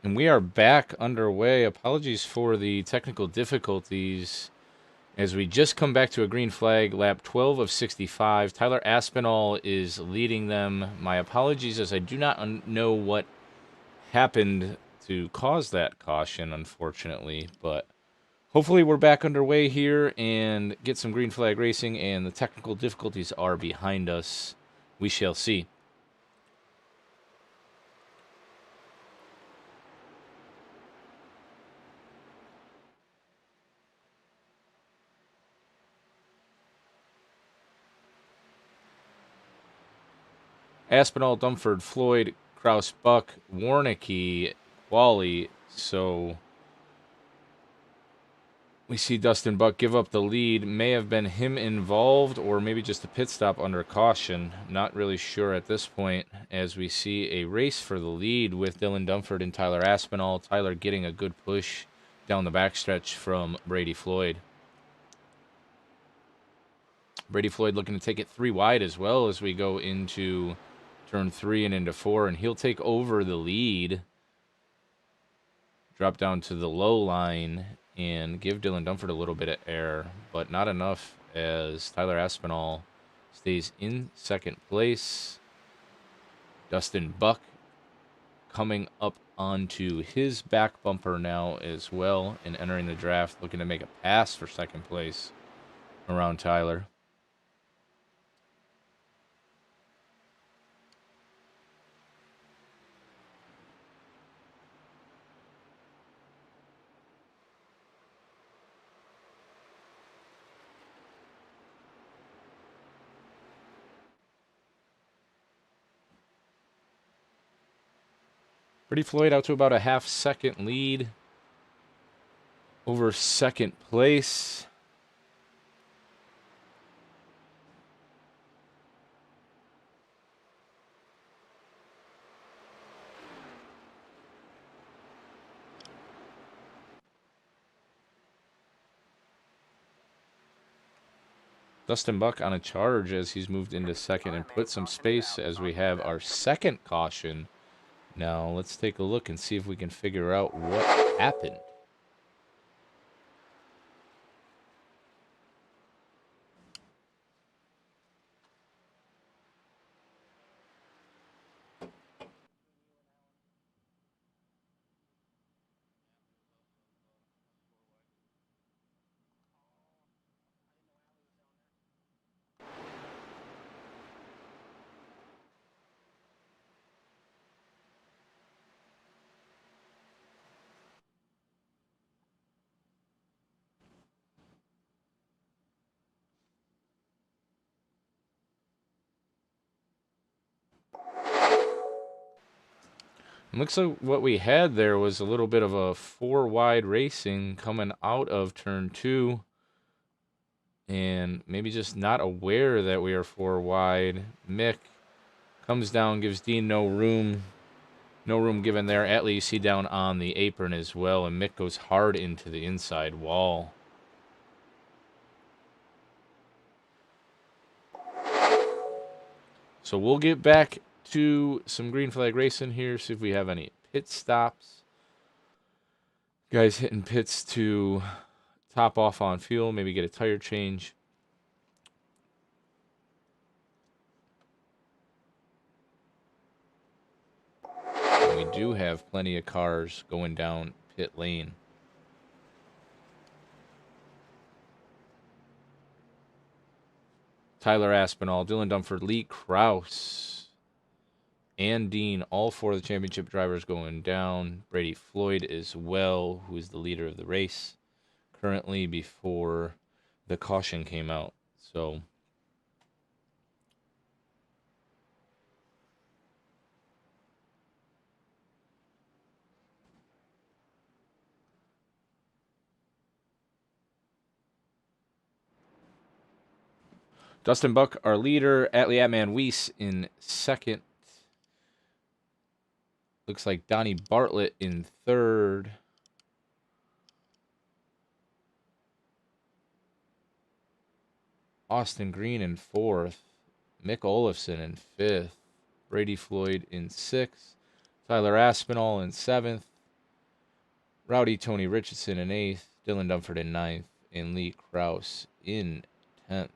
And we are back underway. Apologies for the technical difficulties as we just come back to a green flag, lap 12 of 65. Tyler Aspinall is leading them. My apologies as I do not know what happened to cause that caution, unfortunately. But hopefully we're back underway here and get some green flag racing, and the technical difficulties are behind us. We shall see. Aspinall, Dumford, Floyd, Kraus, Buck, Warnicki, Wally. So we see Dustin Buck give up the lead. May have been him involved or maybe just a pit stop under caution. Not really sure at this point as we see a race for the lead with Dylan Dumford and Tyler Aspinall. Tyler getting a good push down the backstretch from Brady Floyd. Brady Floyd looking to take it 3 wide as well as we go into turn 3 and into 4, and he'll take over the lead. Drop down to the low line and give Dylan Dumford a little bit of air, but not enough as Tyler Aspinall stays in second place. Dustin Buck coming up onto his back bumper now as well and entering the draft, looking to make a pass for second place around Tyler. Brady Floyd out to about a half-second lead over second place. Dustin Buck on a charge as he's moved into second and put some space as we have our second caution. Now let's take a look and see if we can figure out what happened. It looks like what we had there was a little bit of a 4 wide racing coming out of turn 2. And maybe just not aware that we are 4 wide. Mick comes down, gives Dean no room. No room given there. Atlee you see down on the apron as well. And Mick goes hard into the inside wall. So we'll get back to some green flag racing here, see if we have any pit stops. Guys hitting pits to top off on fuel, maybe get a tire change. And we do have plenty of cars going down pit lane. Tyler Aspinall, Dylan Dumford, Lee Kraus, and Dean, all 4 of the championship drivers going down. Brady Floyd as well, who is the leader of the race currently before the caution came out. So Dustin Buck, our leader. Atlee Atman Weiss in second. Looks like Donnie Bartlett in third. Austin Green in fourth. Mick Olafson in fifth. Brady Floyd in sixth. Tyler Aspinall in seventh. Rowdy Tony Richardson in 8th, Dylan Dumford in 9th, and Lee Krause in 10th.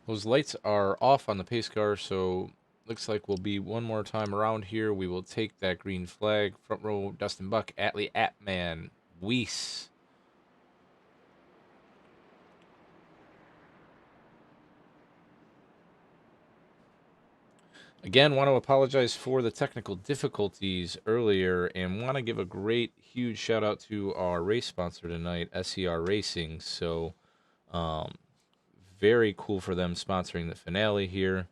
Those lights are off on the pace car, so looks like we'll be one more time around here. We will take that green flag. Front row, Dustin Buck, Atlee, Atman, Weiss. Again, want to apologize for the technical difficulties earlier and want to give a great, huge shout out to our race sponsor tonight, SER Racing. So, very cool for them sponsoring the finale here.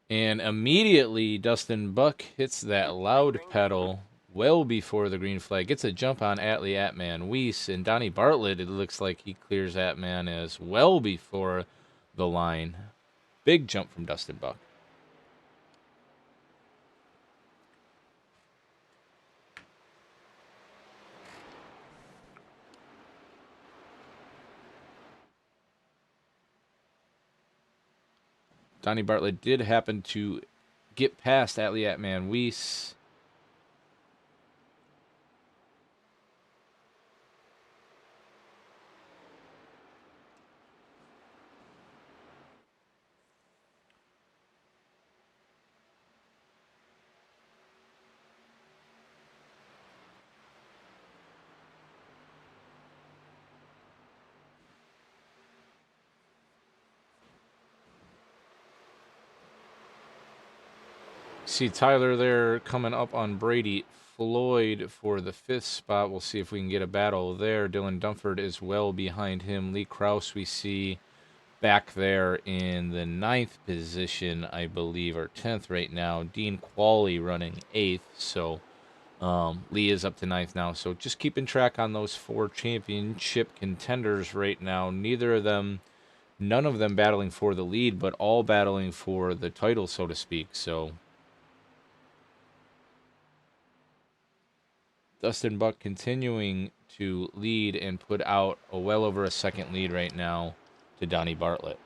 And immediately, Dustin Buck hits that loud pedal well before the green flag. Gets a jump on Atlee, Atman, Weiss, and Donnie Bartlett. It looks like he clears Atman as well before the line. Big jump from Dustin Buck. Donnie Bartlett did happen to get past Atlee, Atman, Weiss. See Tyler there coming up on Brady Floyd for the 5th spot. We'll see if we can get a battle there. Dylan Dumford is well behind him. Lee Krause we see back there in the 9th position, I believe, or 10th right now. Dean Qualley running 8th. So Lee is up to 9th now. So just keeping track on those 4 championship contenders right now. None of them battling for the lead, but all battling for the title, so to speak. So Dustin Buck continuing to lead and put out a well over a second lead right now to Donnie Bartlett.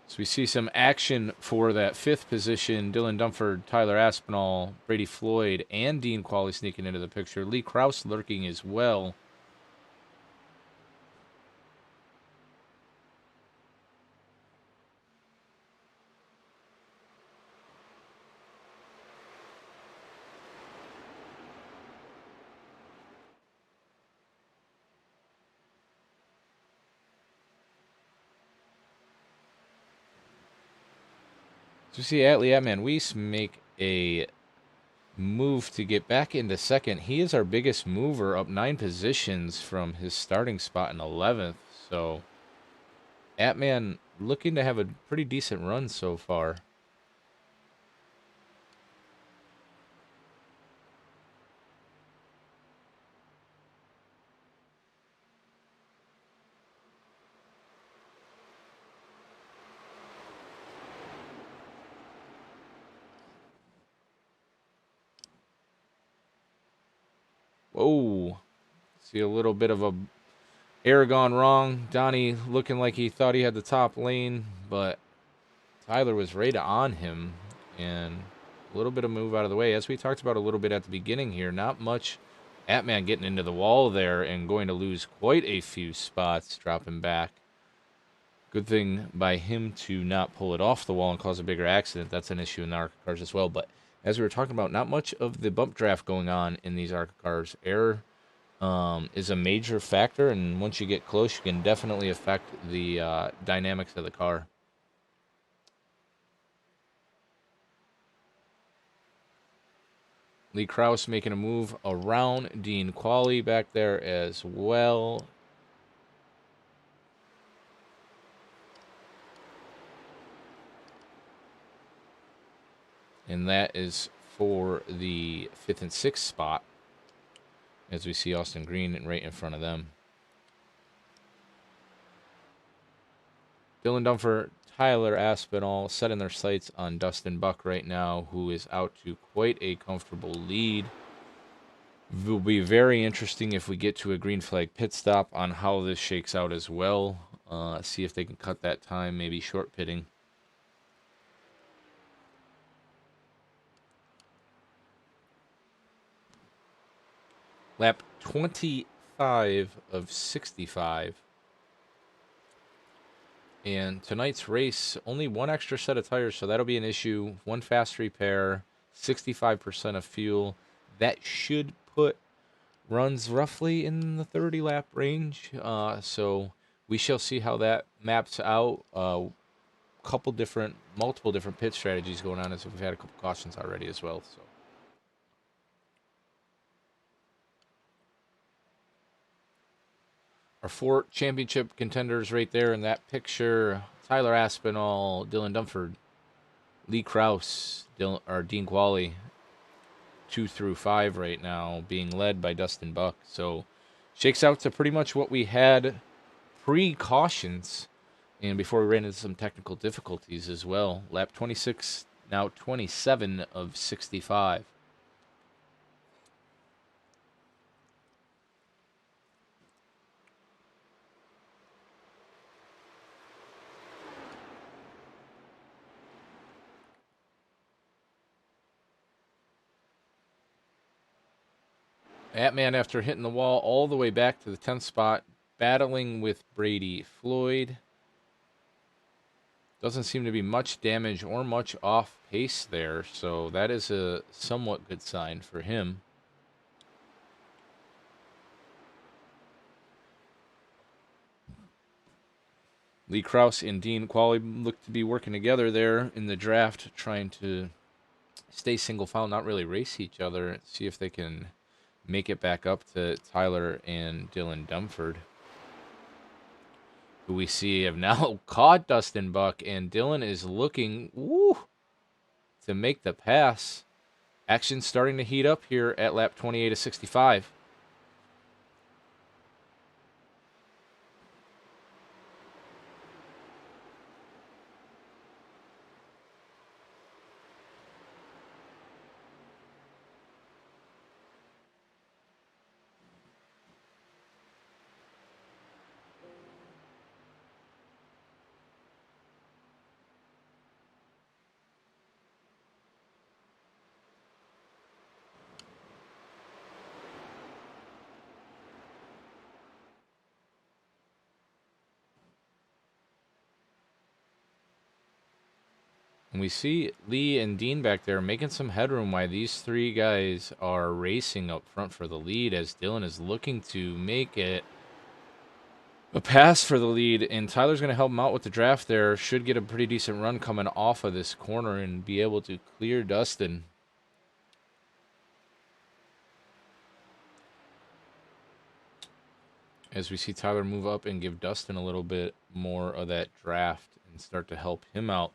So we see some action for that 5th position. Dylan Dumford, Tyler Aspinall, Brady Floyd, and Dean Qualley sneaking into the picture. Lee Krause lurking as well. So we see Atlee Atman Weiss make a move to get back into 2nd. He is our biggest mover, up 9 positions from his starting spot in 11th. So Atman looking to have a pretty decent run so far. Whoa. See a little bit of a air gone wrong. Donnie looking like he thought he had the top lane, but Tyler was right on him. And a little bit of move out of the way. As we talked about a little bit at the beginning here, not much Atman getting into the wall there and going to lose quite a few spots, dropping back. Good thing by him to not pull it off the wall and cause a bigger accident. That's an issue in the ARCA cars as well. But as we were talking about, not much of the bump draft going on in these ARCA cars. Air is a major factor, and once you get close, you can definitely affect the dynamics of the car. Lee Krause making a move around Dean Qualley back there as well. And that is for the 5th and 6th spot, as we see Austin Green right in front of them. Dylan Dumford, Tyler Aspinall setting their sights on Dustin Buck right now, who is out to quite a comfortable lead. It will be very interesting if we get to a green flag pit stop on how this shakes out as well. See if they can cut that time, maybe short pitting. Lap 25 of 65. And tonight's race, only one extra set of tires, so that'll be an issue. One fast repair, 65% of fuel. That should put runs roughly in the 30 lap range. So we shall see how that maps out. Multiple different pit strategies going on, as we've had a couple cautions already as well. So. Our 4 championship contenders right there in that picture. Tyler Aspinall, Dylan Dumford, Lee Krause, Dean Qualley, 2 through 5 right now, being led by Dustin Buck. So shakes out to pretty much what we had pre-cautions and before we ran into some technical difficulties as well. Lap 26, now 27 of 65. Atman, after hitting the wall all the way back to the 10th spot, battling with Brady Floyd. Doesn't seem to be much damage or much off pace there, so that is a somewhat good sign for him. Lee Krause and Dean Qualley look to be working together there in the draft, trying to stay single file, not really race each other, see if they can make it back up to Tyler and Dylan Dumford, who we see have now caught Dustin Buck, and Dylan is looking to make the pass. Action starting to heat up here at lap 28 of 65. And we see Lee and Dean back there making some headroom while these 3 guys are racing up front for the lead, as Dylan is looking to make it a pass for the lead. And Tyler's going to help him out with the draft there. Should get a pretty decent run coming off of this corner and be able to clear Dustin. As we see Tyler move up and give Dustin a little bit more of that draft and start to help him out.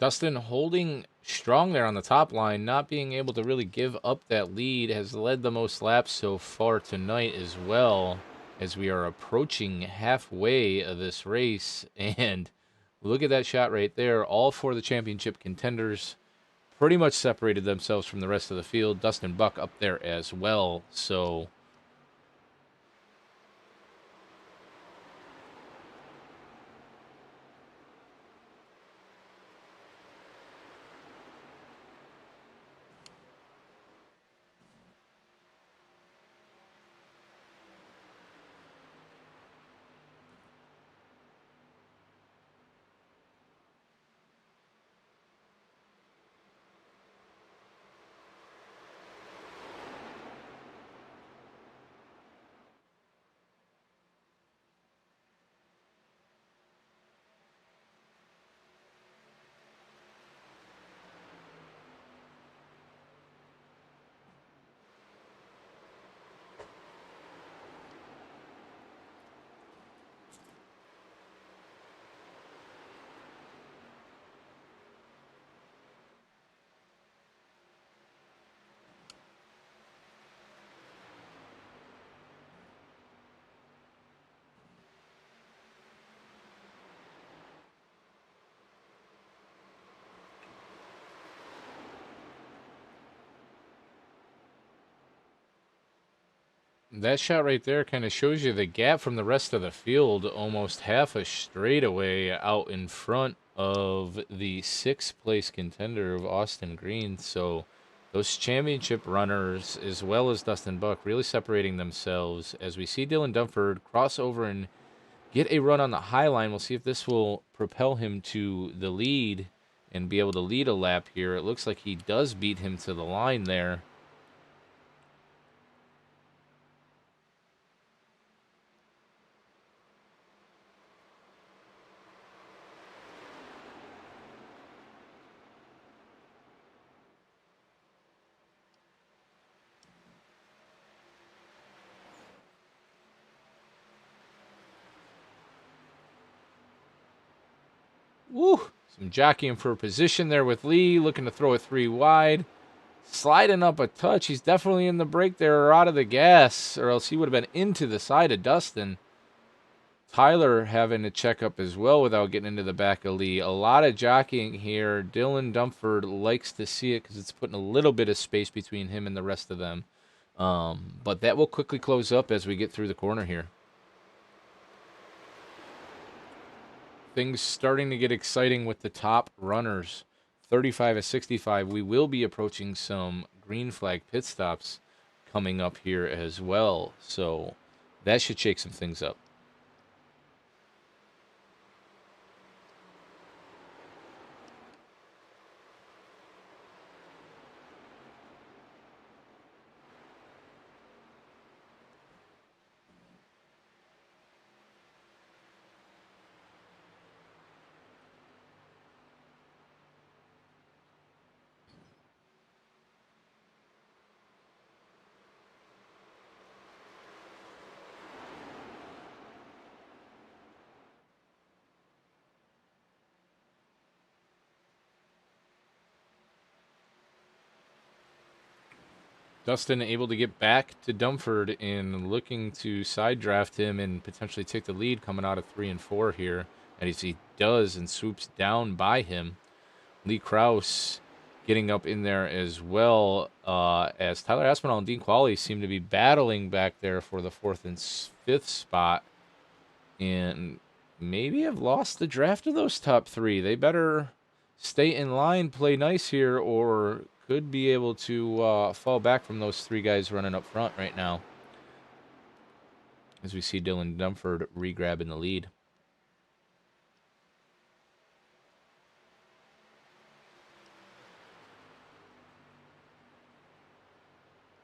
Dustin holding strong there on the top line, not being able to really give up that lead, has led the most laps so far tonight as well, as we are approaching halfway of this race. And look at that shot right there. All four of the championship contenders pretty much separated themselves from the rest of the field. Dustin Buck up there as well. So that shot right there kind of shows you the gap from the rest of the field, almost half a straightaway out in front of the sixth place contender of Austin Green. So those championship runners, as well as Dustin Buck, really separating themselves as we see Dylan Dumford cross over and get a run on the high line. We'll see if this will propel him to the lead and be able to lead a lap here. It looks like he does beat him to the line there. Woo! Some jockeying for position there with Lee, looking to throw it 3 wide. Sliding up a touch. He's definitely in the break there or out of the gas, or else he would have been into the side of Dustin. Tyler having to check up as well without getting into the back of Lee. A lot of jockeying here. Dylan Dumford likes to see it because it's putting a little bit of space between him and the rest of them. But that will quickly close up as we get through the corner here. Things starting to get exciting with the top runners. 35 of 65. We will be approaching some green flag pit stops coming up here as well. So that should shake some things up. Dustin able to get back to Dumford and looking to side draft him and potentially take the lead coming out of 3 and 4 here. As he does and swoops down by him. Lee Krause getting up in there as well, as Tyler Aspinall and Dean Qualley seem to be battling back there for the 4th and 5th spot. And maybe have lost the draft of those top 3. They better stay in line, play nice here, or could be able to fall back from those 3 guys running up front right now. As we see Dylan Dumford re-grabbing the lead.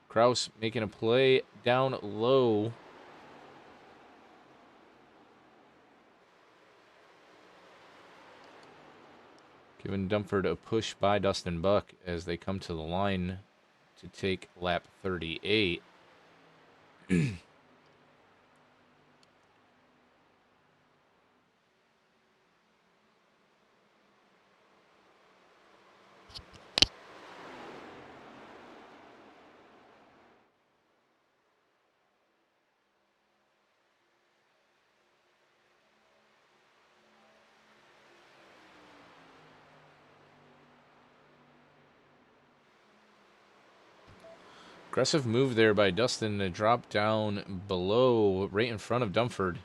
Krause making a play down low. Giving Dumford a push by Dustin Buck as they come to the line to take lap 38. Aggressive move there by Dustin to drop down below, right in front of Dumford,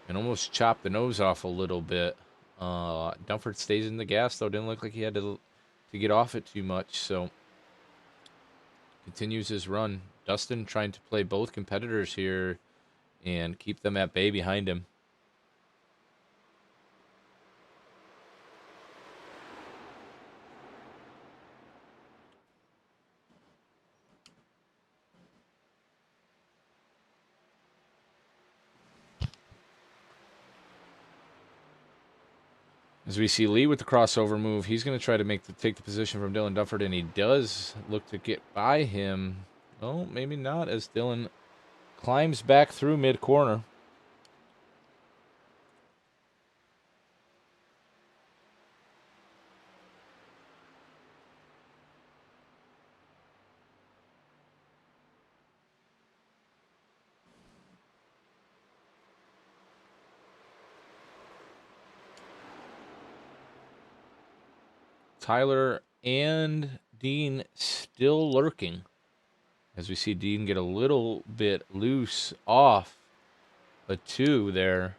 and almost chop the nose off a little bit. Dumford stays in the gas, though. Didn't look like he had to get off it too much, so continues his run. Dustin trying to play both competitors here and keep them at bay behind him. As we see Lee with the crossover move, he's going to try to take the position from Dylan Dumford, and he does look to get by him. Oh, maybe not, as Dylan climbs back through mid-corner. Tyler and Dean still lurking, as we see Dean get a little bit loose off a 2 there.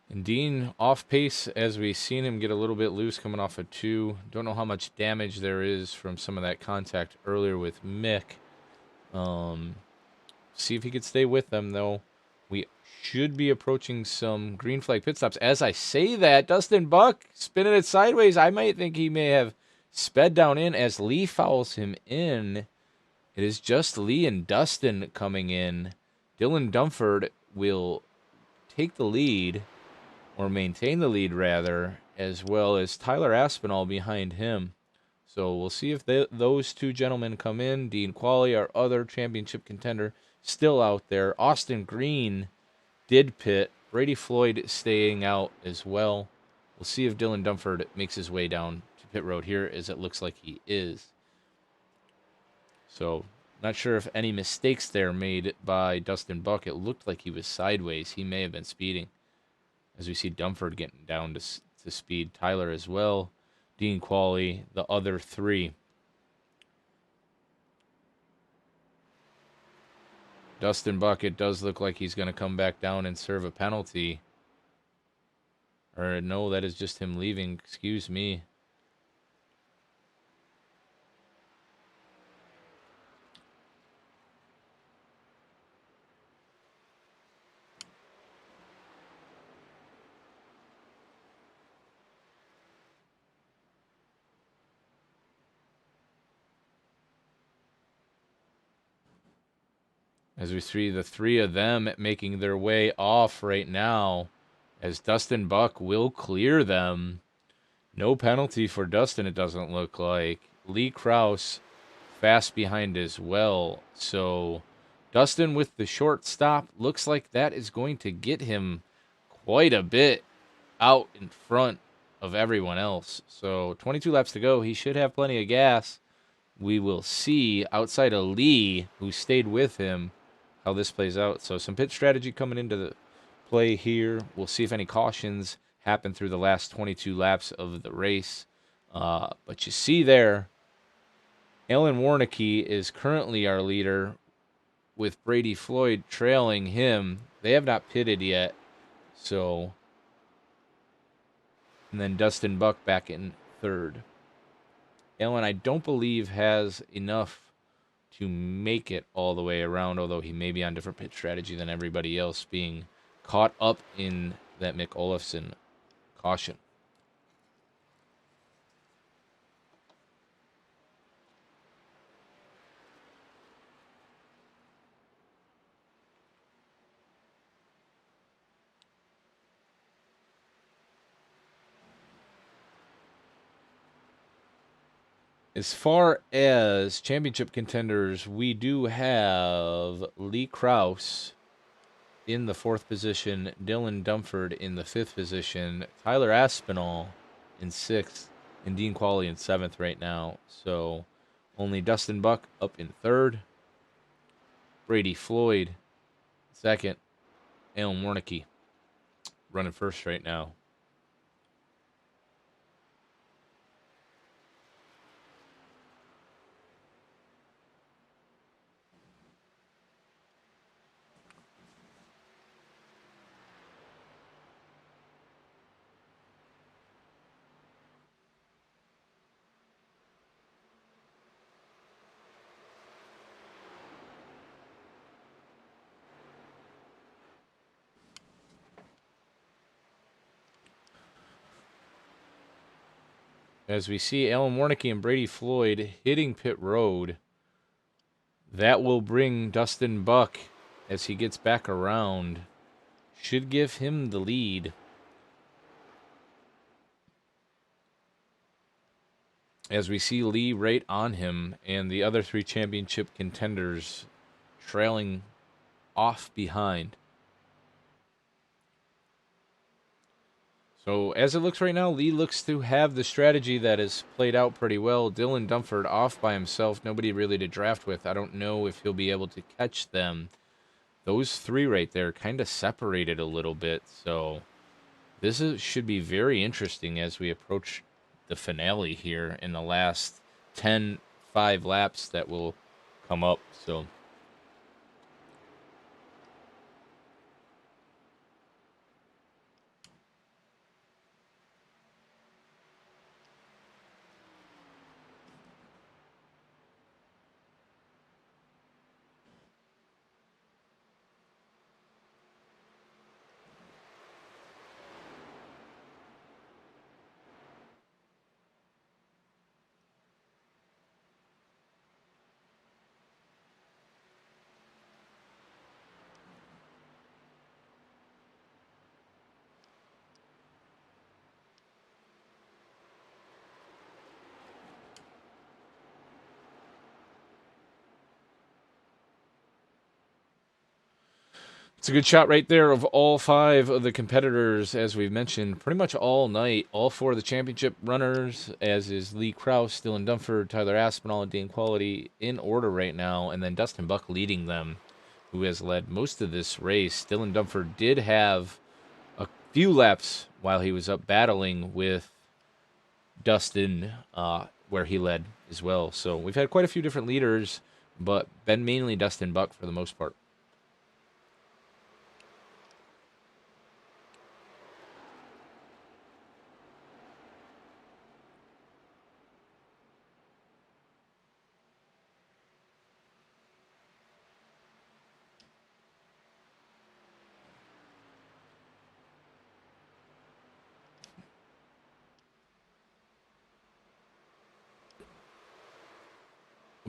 And Dean off pace, as we've seen him get a little bit loose coming off a 2. Don't know how much damage there is from some of that contact earlier with Mick. See if he could stay with them, though. We should be approaching some green flag pit stops. As I say that, Dustin Buck spinning it sideways. I might think he may have sped down in as Lee fouls him in. It is just Lee and Dustin coming in. Dylan Dumford will take the lead, or maintain the lead, rather, as well as Tyler Aspinall behind him. So we'll see if those two gentlemen come in. Dean Qualley, our other championship contender, still out there. Austin Green did pit. Brady Floyd staying out as well. We'll see if Dylan Dumford makes his way down to pit road here, as it looks like he is. So not sure if any mistakes there made by Dustin Buck. It looked like he was sideways. He may have been speeding. As we see Dumford getting down to speed. Tyler as well. Dean Qualley, the other 3. Dustin Buck, it does look like he's going to come back down and serve a penalty. Or no, that is just him leaving. Excuse me. As we see the 3 of them making their way off right now, as Dustin Buck will clear them. No penalty for Dustin, it doesn't look like. Lee Krause fast behind as well. So Dustin with the short stop. Looks like that is going to get him quite a bit out in front of everyone else. So 22 laps to go. He should have plenty of gas. We will see, outside of Lee, who stayed with him, how this plays out. So some pit strategy coming into the play here. We'll see if any cautions happen through the last 22 laps of the race. But you see there, Alan Warnicki is currently our leader, with Brady Floyd trailing him. They have not pitted yet. So, and then Dustin Buck back in 3rd. Alan, I don't believe, has enough to make it all the way around, although he may be on different pit strategy than everybody else, being caught up in that Mick Olofsson caution. As far as championship contenders, we do have Lee Krause in the 4th position, Dylan Dumford in the 5th position, Tyler Aspinall in 6th, and Dean Qualley in 7th right now. So only Dustin Buck up in 3rd, Brady Floyd 2nd, Alan Warnicki running 1st right now. As we see Alan Warnicki and Brady Floyd hitting pit road, that will bring Dustin Buck, as he gets back around, should give him the lead. As we see Lee right on him and the other 3 championship contenders trailing off behind. So as it looks right now, Lee looks to have the strategy that has played out pretty well. Dylan Dumford off by himself, nobody really to draft with. I don't know if he'll be able to catch them. Those 3 right there kind of separated a little bit, so this should be very interesting as we approach the finale here in the last 5 laps that will come up. So it's a good shot right there of all 5 of the competitors, as we've mentioned, pretty much all night. All 4 of the championship runners, as is Lee Krause, Dylan Dumford, Tyler Aspinall, and Dean Qualley in order right now, and then Dustin Buck leading them, who has led most of this race. Dylan Dumford did have a few laps while he was up battling with Dustin, where he led as well. So we've had quite a few different leaders, but been mainly Dustin Buck for the most part.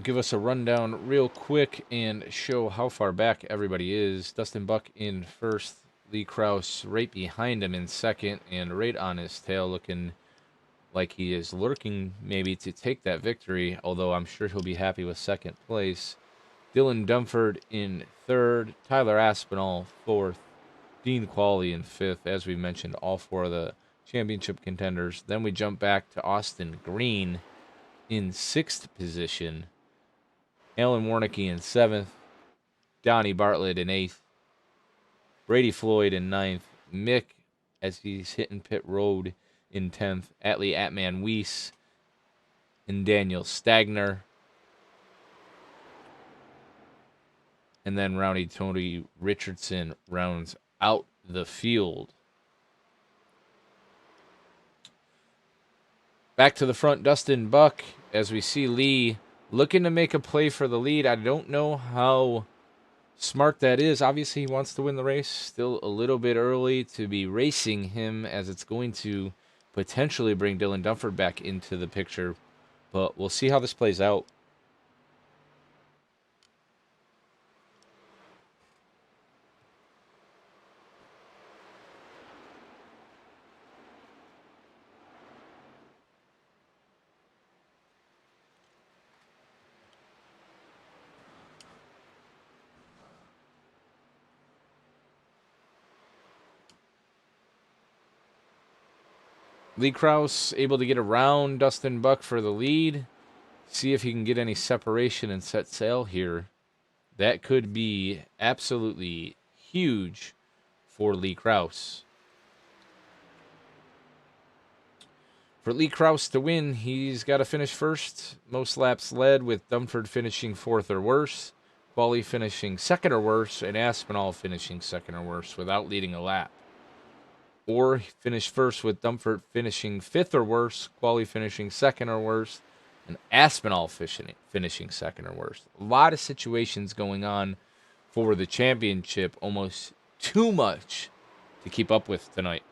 Give us a rundown real quick and show how far back everybody is. Dustin Buck in 1st, Lee Krause right behind him in 2nd, and right on his tail, looking like he is lurking maybe to take that victory, although I'm sure he'll be happy with 2nd place. Dylan Dumford in 3rd, Tyler Aspinall 4th, Dean Qualley in 5th, as we mentioned, all 4 of the championship contenders. Then we jump back to Austin Green in 6th position, Alan Warnicki in 7th, Donnie Bartlett in 8th, Brady Floyd in 9th, Mick, as he's hitting pit road, in 10th, Atlee Atman Weiss, and Daniel Stagner. And then Rowdy Tony Richardson rounds out the field. Back to the front, Dustin Buck, as we see Lee looking to make a play for the lead. I don't know how smart that is. Obviously, he wants to win the race. Still a little bit early to be racing him, as it's going to potentially bring Dylan Dumford back into the picture. But we'll see how this plays out. Lee Krause able to get around Dustin Buck for the lead. See if he can get any separation and set sail here. That could be absolutely huge for Lee Krause. For Lee Krause to win, he's got to finish first. Most laps led, with Dumford finishing 4th or worse, Quali finishing 2nd or worse, and Aspinall finishing 2nd or worse without leading a lap. Or finish first with Dumford finishing 5th or worse, Quali finishing 2nd or worse, and Aspinall finishing 2nd or worse. A lot of situations going on for the championship, almost too much to keep up with tonight.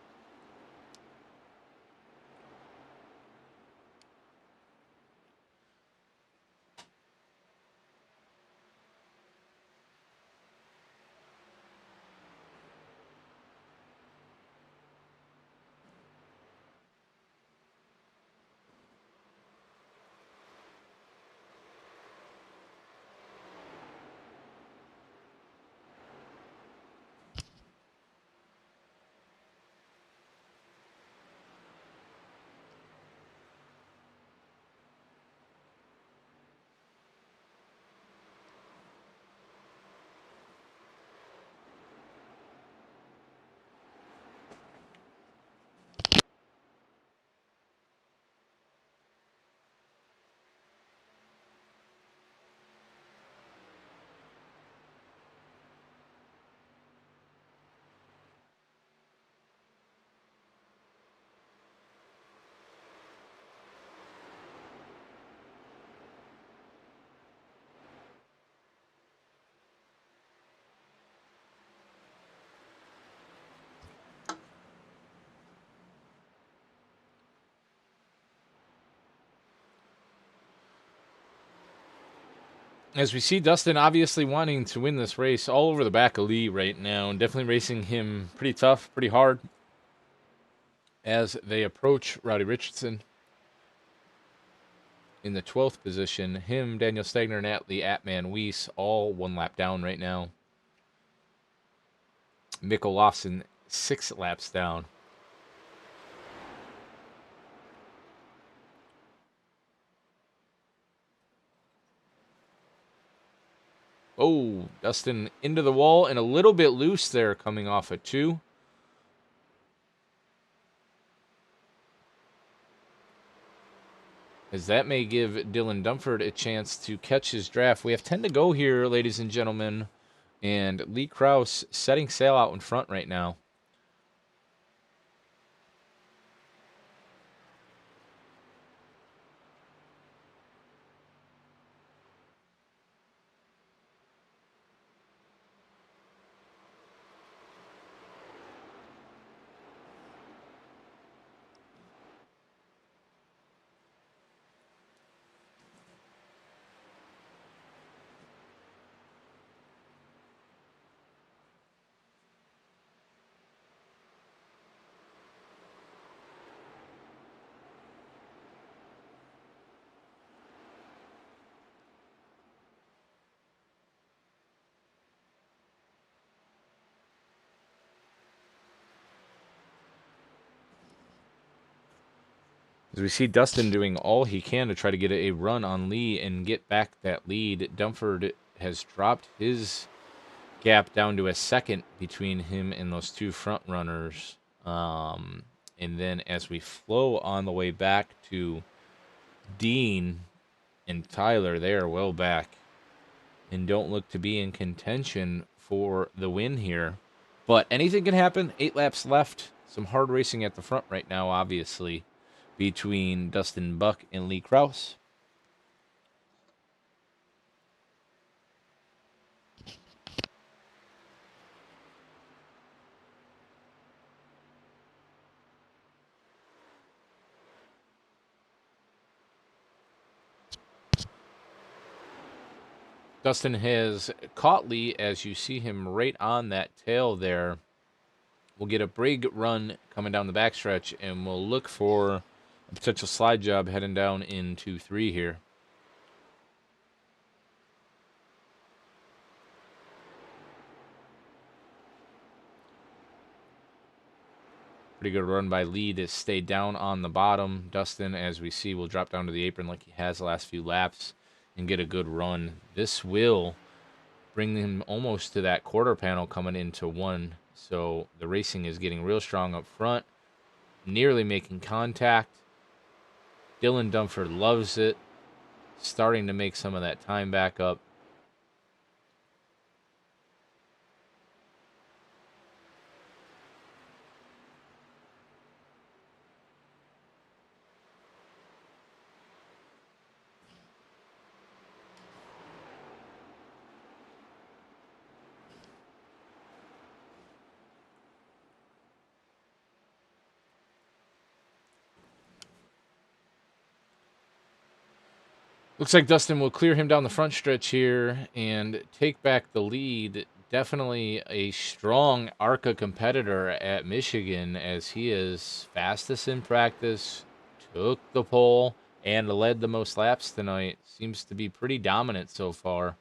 As we see Dustin obviously wanting to win this race all over the back of Lee right now, and definitely racing him pretty tough, pretty hard as they approach Rowdy Richardson in the 12th position. Him, Daniel Stagner, and Atman Weiss all 1 lap down right now. Mikkel Lofson 6 laps down. Oh, Dustin into the wall and a little bit loose there coming off a 2. As that may give Dylan Dumford a chance to catch his draft. We have 10 to go here, ladies and gentlemen. And Lee Krause setting sail out in front right now. As we see Dustin doing all he can to try to get a run on Lee and get back that lead. Dumford has dropped his gap down to a 2nd between him and those 2 front runners. And then as we flow on the way back to Dean and Tyler, they are well back and don't look to be in contention for the win here. But anything can happen. 8 laps left. Some hard racing at the front right now, obviously, between Dustin Buck and Lee Krause. Dustin has caught Lee as you see him right on that tail there. We'll get a brig run coming down the backstretch, and we'll look for a potential slide job heading down into 3 here. Pretty good run by Lee to stay down on the bottom. Dustin, as we see, will drop down to the apron like he has the last few laps and get a good run. This will bring him almost to that quarter panel coming into one. So the racing is getting real strong up front, nearly making contact. Dylan Dumford loves it, starting to make some of that time back up. Looks like Dustin will clear him down the front stretch here and take back the lead. Definitely a strong ARCA competitor at Michigan, as he is fastest in practice, took the pole, and led the most laps tonight. Seems to be pretty dominant so far.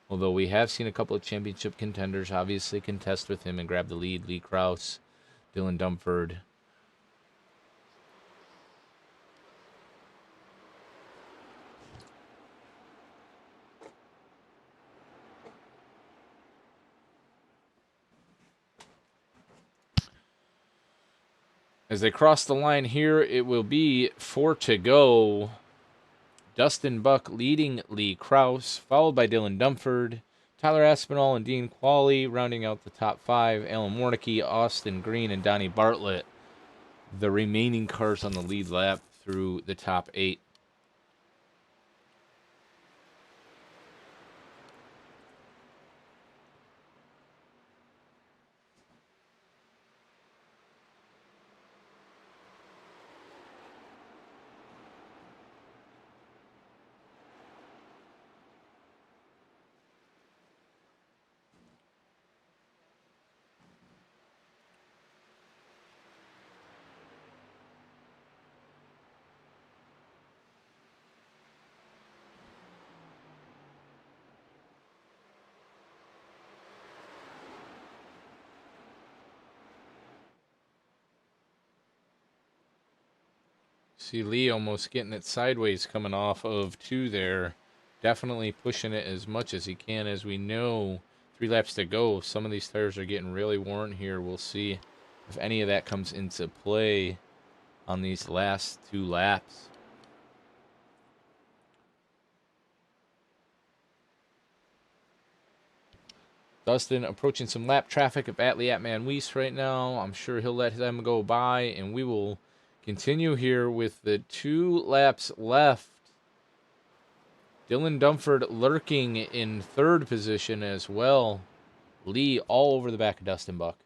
Although we have seen a couple of championship contenders obviously contest with him and grab the lead. Lee Krause, Dylan Dumford. As they cross the line here, it will be 4 to go. Dustin Buck leading Lee Krause, followed by Dylan Dumford, Tyler Aspinall and Dean Qualley rounding out the top 5. Alan Warnicki, Austin Green, and Donnie Bartlett, the remaining cars on the lead lap through the top 8. See Lee almost getting it sideways coming off of 2 there. Definitely pushing it as much as he can. As we know, 3 laps to go. Some of these tires are getting really worn here. We'll see if any of that comes into play on these last 2 laps. Dustin approaching some lap traffic at Batley at Man Weiss right now. I'm sure he'll let them go by, and we will continue here with the 2 laps left. Dylan Dumford lurking in 3rd position as well. Lee all over the back of Dustin Buck.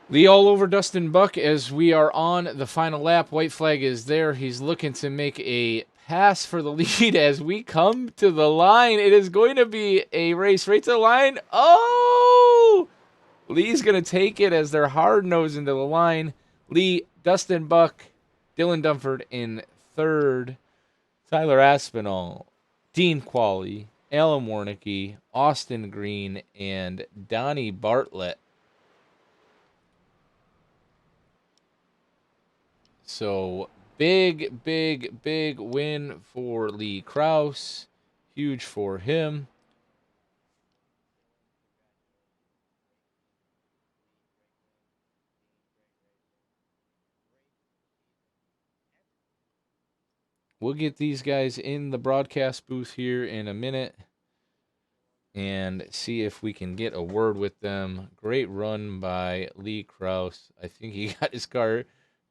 Lee all over Dustin Buck as we are on the final lap. White flag is there. He's looking to make a pass for the lead as we come to the line. It is going to be a race right to the line. Oh! Lee's going to take it as they're hard-nosed into the line. Lee, Dustin Buck, Dylan Dumford in 3rd. Tyler Aspinall, Dean Qualley, Alan Warnicki, Austin Green, and Donnie Bartlett. So big win for Lee Krause. Huge for him. we'll get these guys in the broadcast booth here in a minute and see if we can get a word with them. Great run by Lee Krause. I think he got his car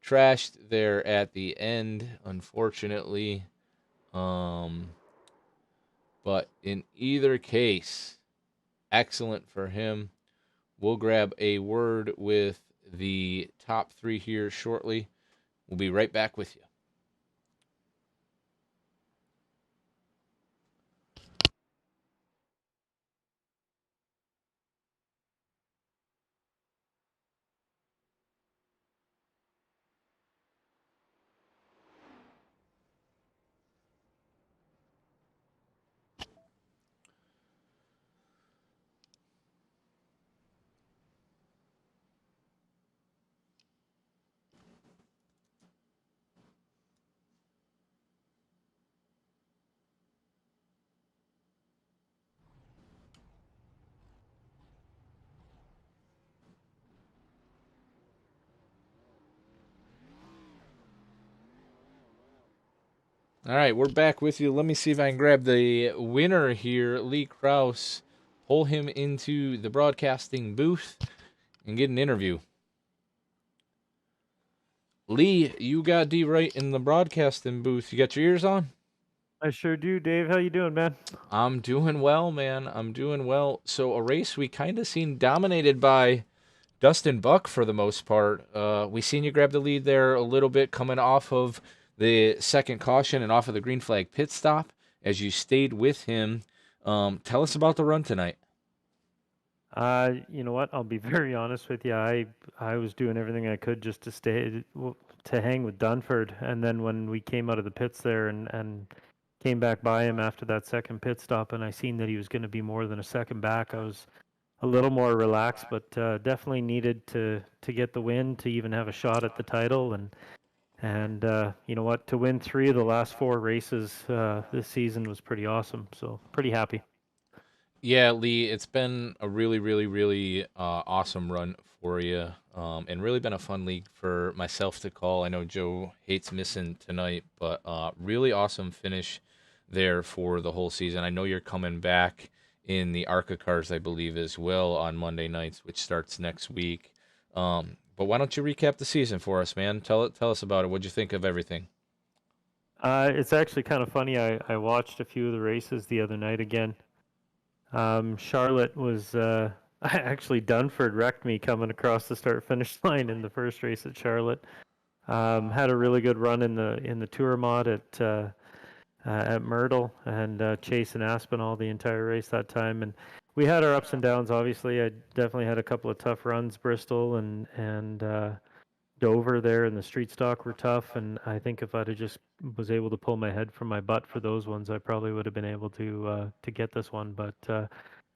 trashed there at the end, unfortunately. But in either case, excellent for him. We'll grab a word with the top three here shortly. We'll be right back with you. All right, we're back with you. Let me see if I can grab the winner here, Lee Krause, pull him into the broadcasting booth, and get an interview. Lee, you got D right in the broadcasting booth. You got your ears on? I sure do, Dave. How you doing, man? I'm doing well, man. I'm doing well. So a race we kind of seen dominated by Dustin Buck for the most part. We seen you grab the lead there a little bit coming off of the second caution and off of the green flag pit stop as you stayed with him. Tell us about the run tonight. You know what? I'll be very honest with you. I was doing everything I could just to to hang with Dunford, and then when we came out of the pits there and came back by him after that second pit stop, and I seen that he was going to be more than a second back, I was a little more relaxed, but definitely needed to get the win to even have a shot at the title, and you know what? To win 3 of the last 4 races this season was pretty awesome. So pretty happy. Yeah, Lee, it's been a really, really, really awesome run for you, and really been a fun league for myself to call. I know Joe hates missing tonight, but really awesome finish there for the whole season. I know you're coming back in the ARCA cars, I believe, as well on Monday nights, which starts next week. But why don't you recap the season for us, man? Tell us about it. What'd you think of everything? It's actually kind of funny. I watched a few of the races the other night again. Charlotte was actually Dunford wrecked me coming across the start finish line in the first race at Charlotte. Had a really good run in the Tour mod at Myrtle and Chase and Aspinall the entire race that time. And we had our ups and downs. Obviously, I definitely had a couple of tough runs. Bristol and Dover there and the street stock were tough, and I think if I'd have just was able to pull my head from my butt for those ones, I probably would have been able to get this one. But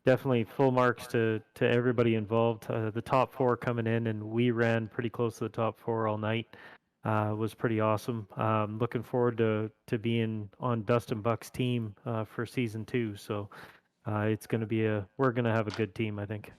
definitely full marks to everybody involved. The top 4 coming in, and we ran pretty close to the top 4 all night. Was pretty awesome. Looking forward to being on Dustin Buck's team for season 2. So it's going to be we're going to have a good team, I think.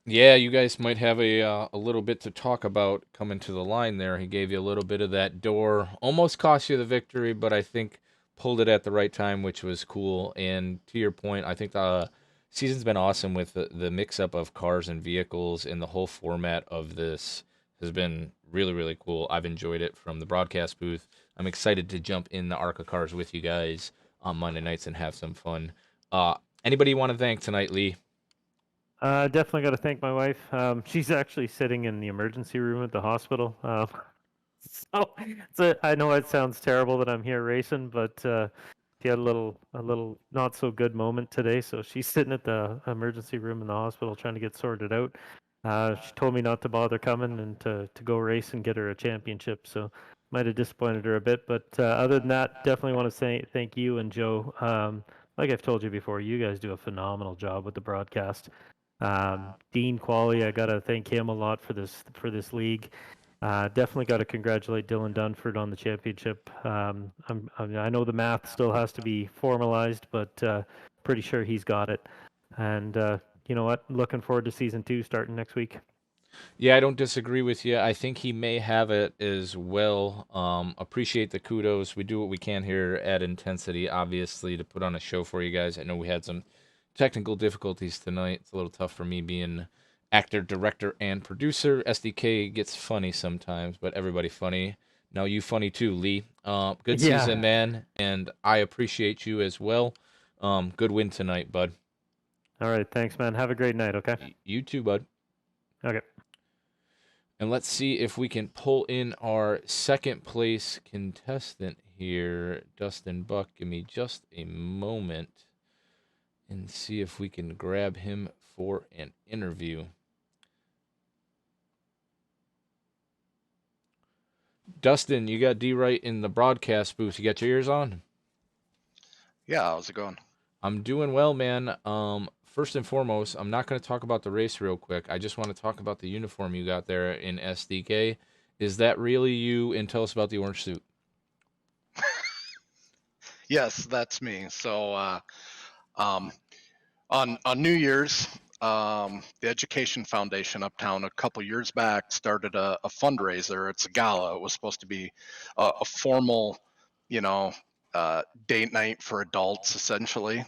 Yeah, you guys might have a little bit to talk about coming to the line there. He gave you a little bit of that door, almost cost you the victory, but I think pulled it at the right time, which was cool. And to your point, I think the season's been awesome with the mix up of cars and vehicles, and the whole format of this has been really, really cool. I've enjoyed it from the broadcast booth. I'm excited to jump in the ARCA cars with you guys on Monday nights and have some fun. Uh, Anybody you want to thank tonight, Lee? Definitely got to thank my wife. She's actually sitting in the emergency room at the hospital. So I know it sounds terrible that I'm here racing, but she had a little not so good moment today. So she's sitting at the emergency room in the hospital trying to get sorted out. She told me not to bother coming and to go race and get her a championship. So might have disappointed her a bit, but other than that, definitely want to say thank you and Joe. Like I've told you before, you guys do a phenomenal job with the broadcast. Dean Qualley, I gotta thank him a lot for this league. Definitely got to congratulate Dylan Dunford on the championship. I know the math still has to be formalized, but pretty sure he's got it. And you know what? Looking forward to season 2 starting next week. Yeah, I don't disagree with you. I think he may have it as well. Appreciate the kudos. We do what we can here at Intensity, obviously, to put on a show for you guys. I know we had some technical difficulties tonight. It's a little tough for me being actor, director, and producer. SDK gets funny sometimes, but everybody funny. Now you funny too, Lee. Good Yeah. season, man, and I appreciate you as well. Good win tonight, bud. All right. Thanks, man. Have a great night. Okay. You too, bud. Okay. And let's see if we can pull in our second place contestant here, Dustin Buck. Give me just a moment and see if we can grab him for an interview. Dustin, you got D right in the broadcast booth. You got your ears on? Yeah, how's it going? I'm doing well, man. First and foremost, I'm not going to talk about the race real quick. I just want to talk about the uniform you got there in SDK. Is that really you? And tell us about the orange suit. Yes, that's me. So um, on New Year's, the Education Foundation uptown a couple years back started a fundraiser. It's a gala. It was supposed to be a formal, you know, date night for adults essentially.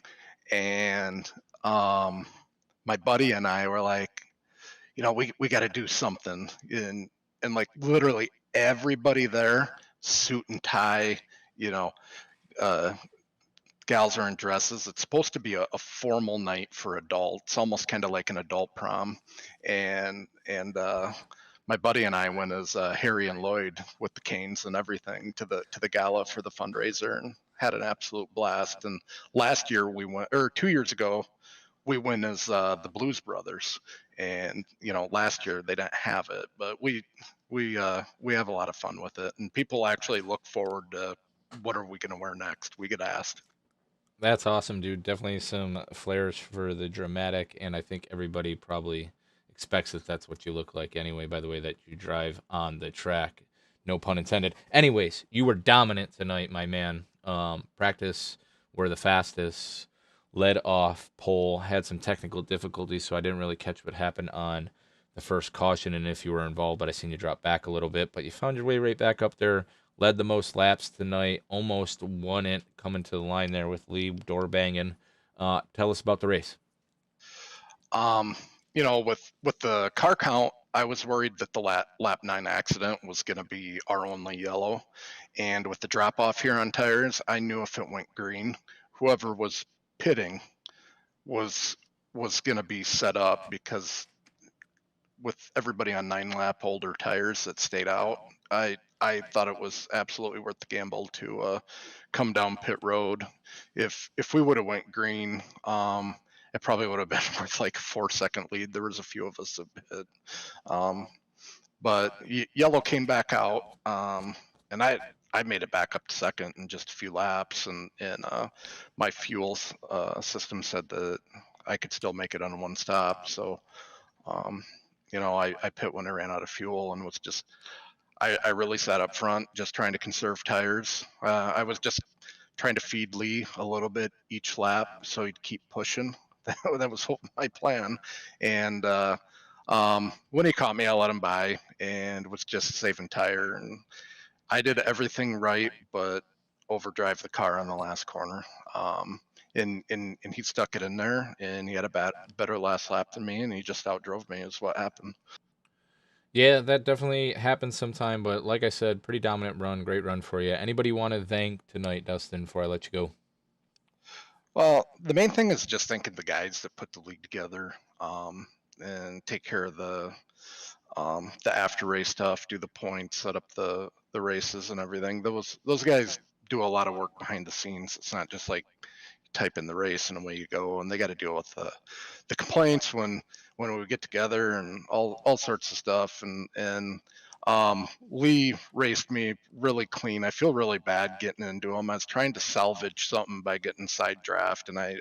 And my buddy and I were like, we got to do something. And like literally everybody there, suit and tie, you know, uh, gals are in dresses. It's supposed to be a formal night for adults, almost kind of like an adult prom. And my buddy and I went as Harry and Lloyd with the canes and everything to the gala for the fundraiser and had an absolute blast. And last year we went, or 2 years ago, we went as the Blues Brothers. And last year they didn't have it, but we have a lot of fun with it, and people actually look forward to what are we going to wear next. We get asked. That's awesome, dude. Definitely some flares for the dramatic, and I think everybody probably expects that that's what you look like anyway, by the way that you drive on the track. No pun intended. Anyways, you were dominant tonight, my man. Practice were the fastest, led off pole, had some technical difficulties, so I didn't really catch what happened on the first caution and if you were involved, but I seen you drop back a little bit, but you found your way right back up there, led the most laps tonight, almost won it coming to the line there with Lee door banging. Tell us about the race. Um, with the car count, I was worried that the lap 9 accident was going to be our only yellow, and with the drop off here on tires, I knew if it went green, whoever was pitting was going to be set up because with everybody on 9 lap older tires that stayed out, I thought it was absolutely worth the gamble to come down pit road. If we would have went green, it probably would have been worth like a 4 second lead. There was a few of us that hit, but yellow came back out, and I made it back up to second in just a few laps, and my fuel system said that I could still make it on one stop. So um, I pit when I ran out of fuel and was just, I really sat up front just trying to conserve tires. I was just trying to feed Lee a little bit each lap so he'd keep pushing. That was my plan. And when he caught me, I let him by and was just saving tire. And I did everything right, but overdrive the car on the last corner. And he stuck it in there, and he had a better last lap than me, and he just outdrove me. Is what happened. Yeah, that definitely happens sometime, but like I said, pretty dominant run, great run for you. Anybody want to thank tonight, Dustin, before I let you go? Well, the main thing is just thanking the guys that put the league together, and take care of the after race stuff, do the points, set up the races and everything. Those guys do a lot of work behind the scenes. It's not just like type in the race and away you go, and they got to deal with the complaints when we get together and all sorts of stuff. And Lee raced me really clean. I feel really bad getting into him. I was trying to salvage something by getting side draft, and I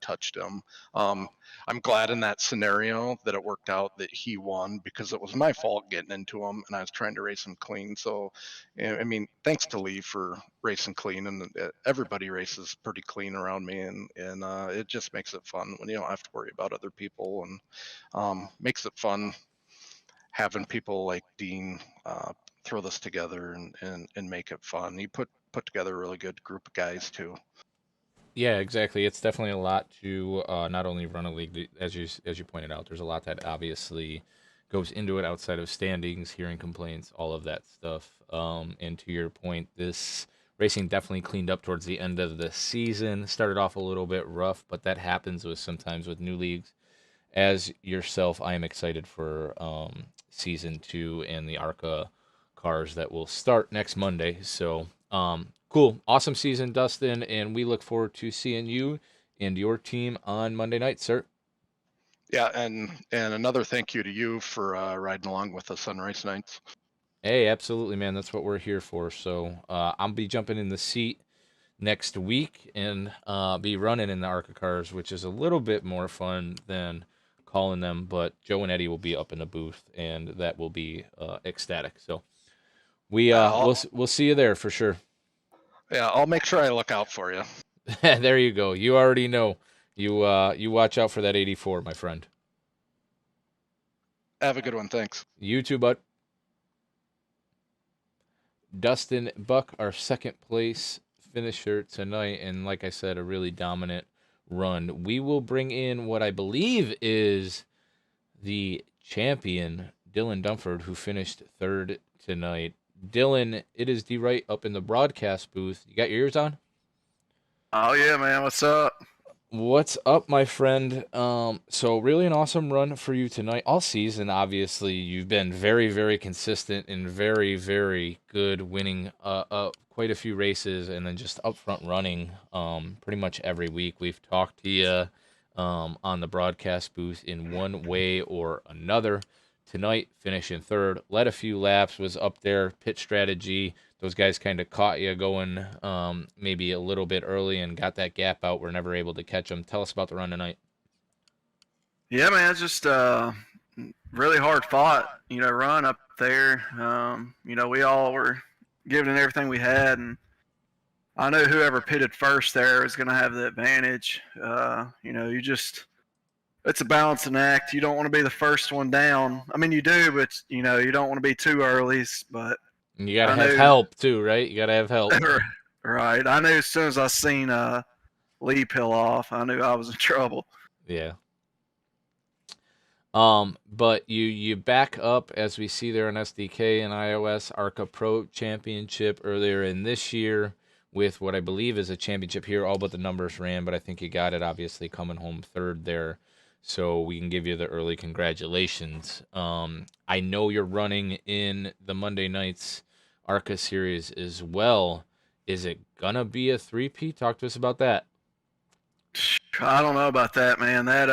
touched him. um, I'm glad in that scenario that it worked out that he won, because it was my fault getting into him and I was trying to race him clean. So I mean, thanks to Lee for racing clean, and everybody races pretty clean around me, and it just makes it fun when you don't have to worry about other people, and makes it fun having people like Dean throw this together and make it fun. He put together a really good group of guys too. Yeah, exactly. It's definitely a lot to not only run a league, as you pointed out. There's a lot that obviously goes into it outside of standings, hearing complaints, all of that stuff. And to your point, this racing definitely cleaned up towards the end of the season. Started off a little bit rough, but that happens with sometimes with new leagues. As yourself, I am excited for season 2 and the ARCA cars that will start next Monday. So, cool. Awesome season, Dustin, and we look forward to seeing you and your team on Monday night, sir. Yeah, and another thank you to you for riding along with us on race nights. Hey, absolutely, man. That's what we're here for. So, I'll be jumping in the seat next week and be running in the ARCA cars, which is a little bit more fun than calling them. But Joe and Eddie will be up in the booth, and that will be ecstatic. So we'll see you there for sure. Yeah, I'll make sure I look out for you. There you go. You already know. You watch out for that 84, my friend. Have a good one. Thanks. You too, bud. Dustin Buck, our second place finisher tonight, and like I said, a really dominant run. We will bring in what I believe is the champion, Dylan Dumford, who finished third tonight. Dylan, it is D Wright up in the broadcast booth. You got your ears on? Oh yeah, man. What's up? What's up, my friend? So really an awesome run for you tonight. All season, obviously, you've been very, very consistent and very, very good, winning quite a few races, and then just up front running pretty much every week. We've talked to you on the broadcast booth in one way or another. Tonight, finishing third, led a few laps, was up there, pit strategy. Those guys kind of caught you going maybe a little bit early and got that gap out. We're never able to catch them. Tell us about the run tonight. Yeah, man. It's just really hard fought, run up there. We all were giving it everything we had, and I knew whoever pitted first there was going to have the advantage. It's a balancing act. You don't want to be the first one down. I mean, you do, but you don't want to be too early. But you gotta have help too, right? You gotta have help. Right. I knew as soon as I seen Lee peel off, I knew I was in trouble. Yeah. But you back up, as we see there on SDK and iOS, ARCA Pro Championship earlier in this year with what I believe is a championship here. All but the numbers ran, but I think you got it, obviously, coming home third there. So we can give you the early congratulations. I know you're running in the Monday nights ARCA series as well. Is it gonna be a 3P? Talk to us about that. I don't know about that, man. That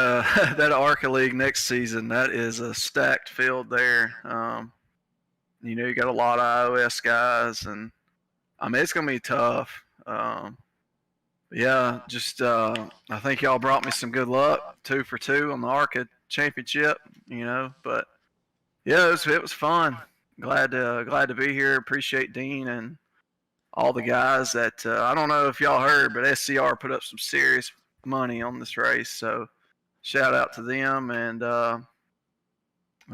that ARCA League next season, that is a stacked field there. You got a lot of iOS guys, and I mean it's gonna be tough. Yeah, just I think y'all brought me some good luck, 2 for 2 on the ARCA Championship. But yeah, it was fun. Glad to be here. Appreciate Dean and all the guys that I don't know if y'all heard, but SCR put up some serious money on this race. So shout out to them and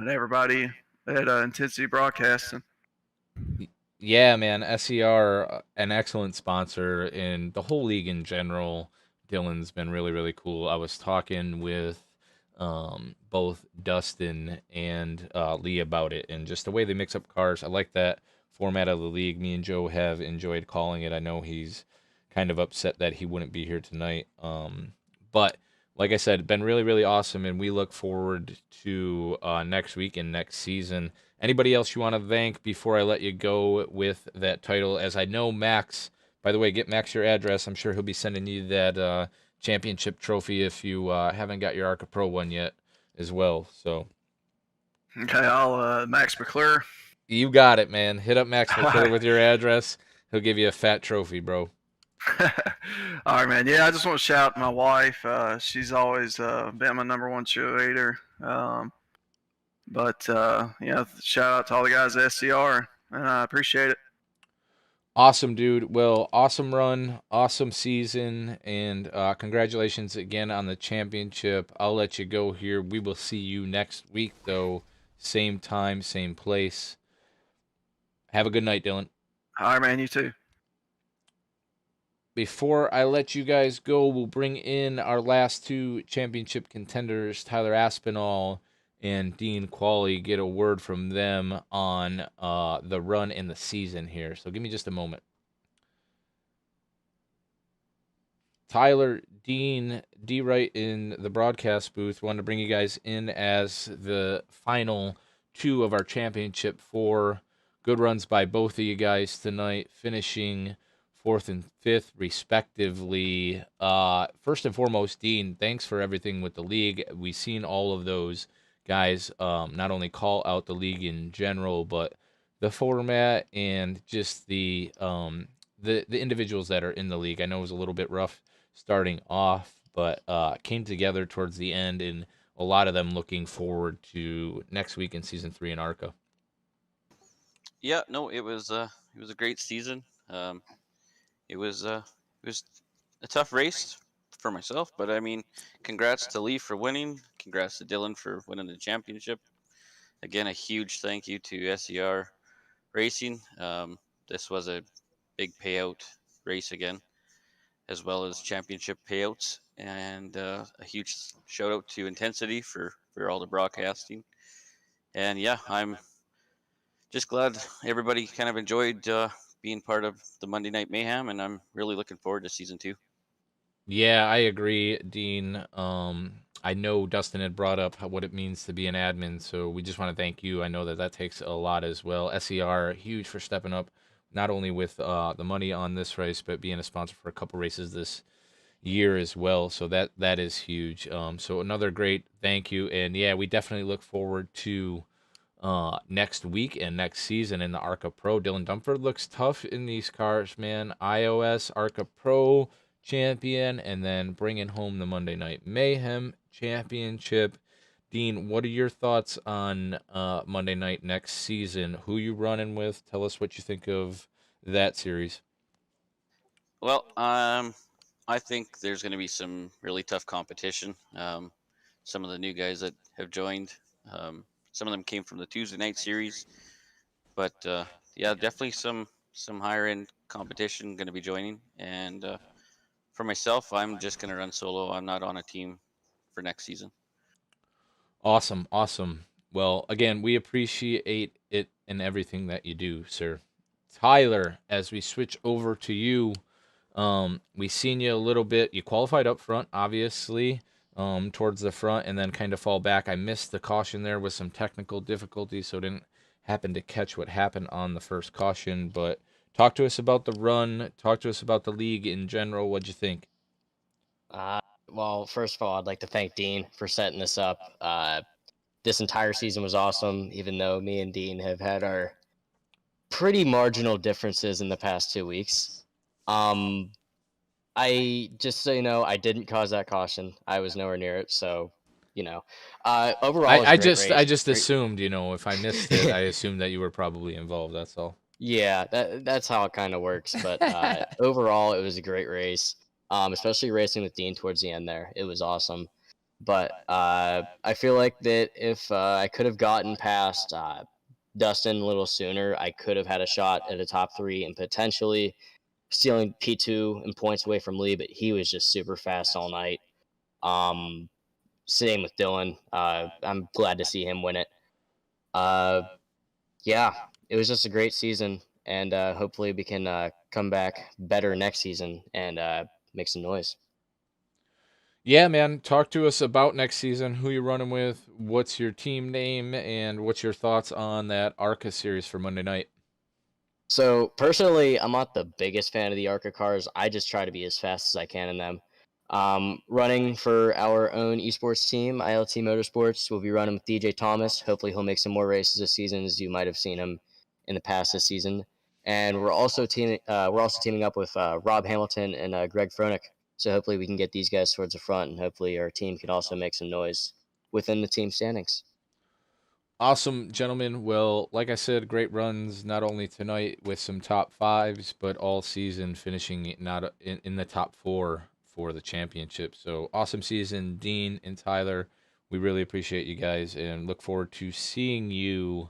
everybody at Intensity Broadcasting. Yeah, man, SCR, an excellent sponsor, and the whole league in general. Dylan's been really, really cool. I was talking with both Dustin and Lee about it, and just the way they mix up cars. I like that format of the league. Me and Joe have enjoyed calling it. I know he's kind of upset that he wouldn't be here tonight. But like I said, been really, really awesome, and we look forward to next week and next season. Anybody else you want to thank before I let you go with that title? As I know Max, by the way, get Max your address. I'm sure he'll be sending you that championship trophy if you haven't got your ARCA Pro one yet as well. So, okay, I'll Max McClure. You got it, man. Hit up Max McClure with your address. He'll give you a fat trophy, bro. All right, man. Yeah, I just want to shout out my wife. She's always been my number one cheerleader. But shout out to all the guys at SCR, and I appreciate it. Awesome, dude. Well, awesome run, awesome season, and congratulations again on the championship. I'll let you go here. We will see you next week, though, same time, same place. Have a good night, Dylan. All right, man. You too. Before I let you guys go, we'll bring in our last two championship contenders, Tyler Aspinall and Dean Qualley, get a word from them on the run in the season here. So give me just a moment. Tyler, Dean, D. Wright in the broadcast booth. Wanted to bring you guys in as the final two of our championship four. Good runs by both of you guys tonight, finishing 4th and 5th, respectively. First and foremost, Dean, thanks for everything with the league. We've seen all of those guys not only call out the league in general, but the format and just the individuals that are in the league. I know it was a little bit rough starting off, but came together towards the end, and a lot of them looking forward to next week in season 3 in ARCA. Yeah, no, it was a great season. It was a tough race for myself, but I mean, congrats to Lee for winning. Congrats to Dylan for winning the championship. Again, a huge thank you to SER Racing. This was a big payout race again, as well as championship payouts, and a huge shout out to Intensity for all the broadcasting. And yeah, I'm just glad everybody kind of enjoyed being part of the Monday Night Mayhem, and I'm really looking forward to season 2. Yeah, I agree, Dean. I know Dustin had brought up what it means to be an admin, so we just want to thank you. I know that takes a lot as well. SER, huge for stepping up, not only with the money on this race, but being a sponsor for a couple races this year as well. So that is huge. So another great thank you, and yeah, we definitely look forward to next week and next season in the ARCA Pro. Dylan Dumford looks tough in these cars, man. iOS ARCA Pro champion, and then bringing home the Monday Night Mayhem championship. Dean, what are your thoughts on Monday Night next season? Who you running with? Tell us what you think of that series. Well, I think there's going to be some really tough competition. Some of the new guys that have joined, some of them came from the Tuesday night series, but yeah, definitely some higher end competition going to be joining. And for myself, I'm just going to run solo. I'm not on a team for next season. Awesome, awesome. Well, again, we appreciate it and everything that you do, sir. Tyler, as we switch over to you, we seen you a little bit. You qualified up front, obviously, towards the front, and then kind of fall back. I missed the caution there with some technical difficulties, so didn't happen to catch what happened on the first caution. But talk to us about the run. Talk to us about the league in general. What'd you think? Well, first of all, I'd like to thank Dean for setting this up. This entire season was awesome, even though me and Dean have had our pretty marginal differences in the past 2 weeks. I just so you know, I didn't cause that caution. I was nowhere near it, so overall, it was I a great just race. assumed, if I missed it, I assumed that you were probably involved. That's all. Yeah, that's how it kind of works. But overall, it was a great race, especially racing with Dean towards the end there. It was awesome. But I feel like that if I could have gotten past Dustin a little sooner, I could have had a shot at a top 3 and potentially stealing P2 and points away from Lee. But he was just super fast all night. Same with Dylan. I'm glad to see him win it. Yeah, it was just a great season, and hopefully we can come back better next season and make some noise. Yeah, man. Talk to us about next season. Who you running with? What's your team name? And what's your thoughts on that ARCA series for Monday night? So personally, I'm not the biggest fan of the ARCA cars. I just try to be as fast as I can in them. Running for our own esports team, ILT Motorsports, we'll be running with DJ Thomas. Hopefully he'll make some more races this season, as you might have seen him in the past this season. And we're also teaming up with Rob Hamilton and Greg Froelich. So hopefully we can get these guys towards the front, and hopefully our team can also make some noise within the team standings. Awesome, gentlemen. Well, like I said, great runs, not only tonight with some top 5s, but all season finishing not in the top 4 for the championship. So awesome season, Dean and Tyler. We really appreciate you guys and look forward to seeing you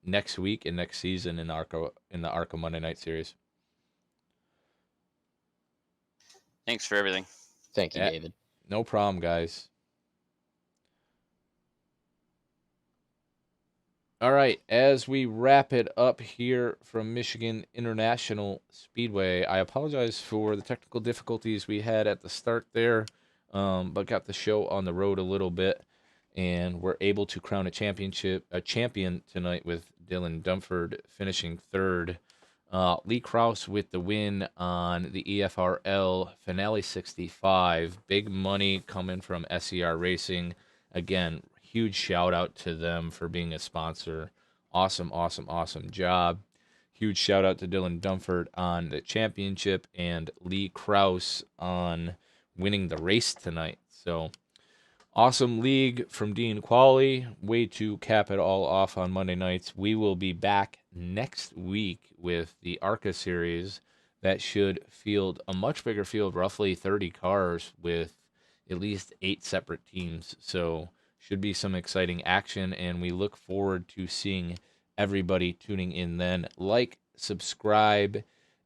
next week and next season in the ARCA Monday Night Series. Thanks for everything. Thank you, David. No problem, guys. All right, as we wrap it up here from Michigan International Speedway, I apologize for the technical difficulties we had at the start there, but got the show on the road a little bit, and we're able to crown a champion tonight with Dylan Dumford finishing third. Lee Krause with the win on the EFRL Finale 65. Big money coming from SER Racing. Again, huge shout out to them for being a sponsor. Awesome job. Huge shout out to Dylan Dumford on the championship and Lee Krause on winning the race tonight. So awesome league from Dean Qualley. Way to cap it all off on Monday nights. We will be back next week with the ARCA series that should field a much bigger field, roughly 30 cars with at least 8 separate teams. So should be some exciting action, and we look forward to seeing everybody tuning in then. Like, subscribe,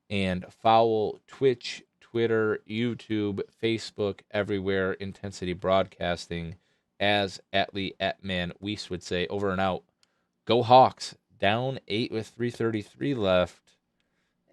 and follow Twitch, Twitter, YouTube, Facebook, everywhere, Intensity Broadcasting, as Atlee Atman Weiss would say. Over and out. Go Hawks. Down 8 with 3:33 left.